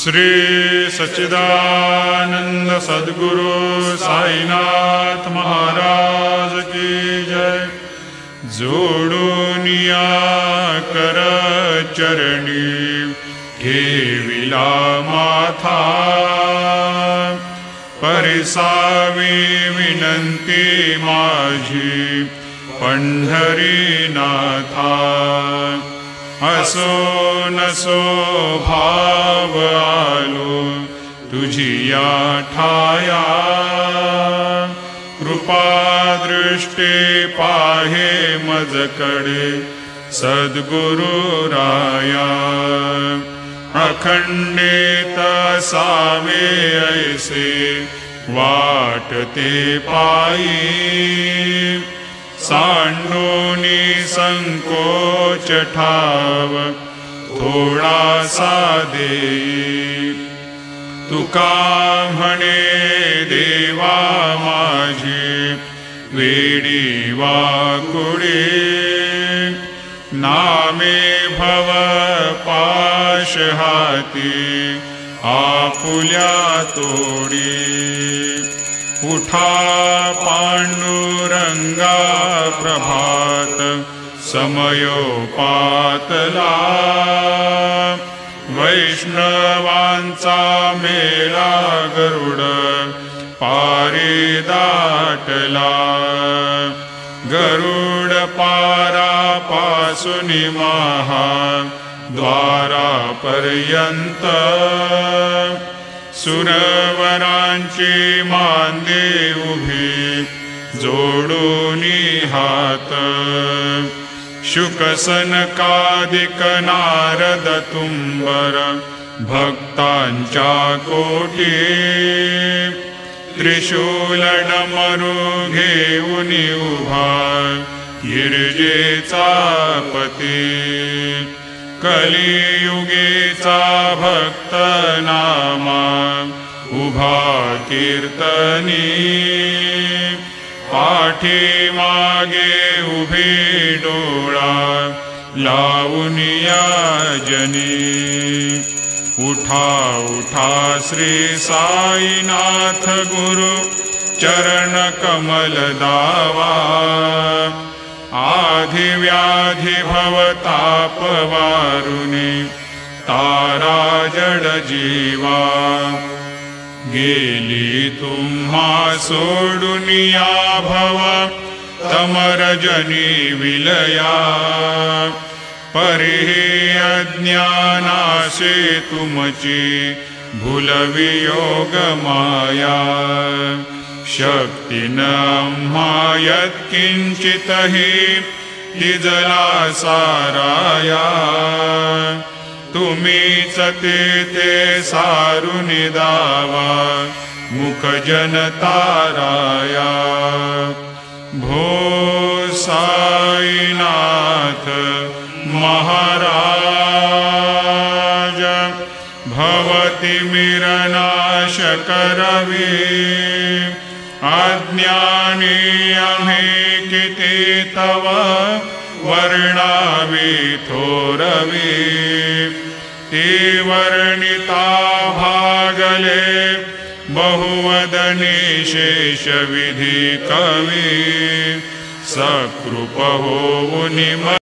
श्री सच्चिदानंद सद्गुरु साईनाथ महाराज की जय। जोडूनिया कर चरणी ठेविला माथा, परिसावी विनंती माझी पंढरीनाथा। असो नसो भाव आलो तुझिया ठाया, कृपा दृष्टी पाहे मजकडे सद्गुरु राया। अखंडित सावे ऐसे वाटते पायी, सांडोनी संकोच ठाव थोडासा देई। तुका म्हणे देवा माझी वेडी वाकुडी, नामे भव पाश हाती आपुल्या तोडी। उठा पांडुरंगा प्रभात समयोपातला, वैष्णवांचा मेळा गरुड पारी दाटला। गरुड पारापासून महा द्वारापर्यंत, सुरवरांची मांदे उभी जोडूनी हात। शुकसनकादिक नारद तुंबर भक्तांच्या कोटी, त्रिशूल डमरू घेऊन उभा गिरजेचा पती। कलियुगीचा भक्त नामा उभा कीर्तनी, पाठी मागे उभी डोळा लावूनिया जनी। उठा उठा श्री साईनाथ गुरु चरण कमल दावा। आधी व्याधी भवताप वारुनी तारा जड जीवा। गेली तुम्हा सोडुनिया भव तमरजनी विलया। परिहि अज्ञानासे तुमची भूलवियोग माया। शक्ती न आम्हा यत्किंचितहि तिजला साराया। तुम्हीच ते सारुनि दावा मुख जनताराया। भो साईनाथ महाराज, भवतिमिरनाश करवी। अज्ञानी आम्ही किती तव वर्णावी थोरवी। ती वर्णिता भागले बहुवदनी शेष विधी कवी। सकृप होऊनि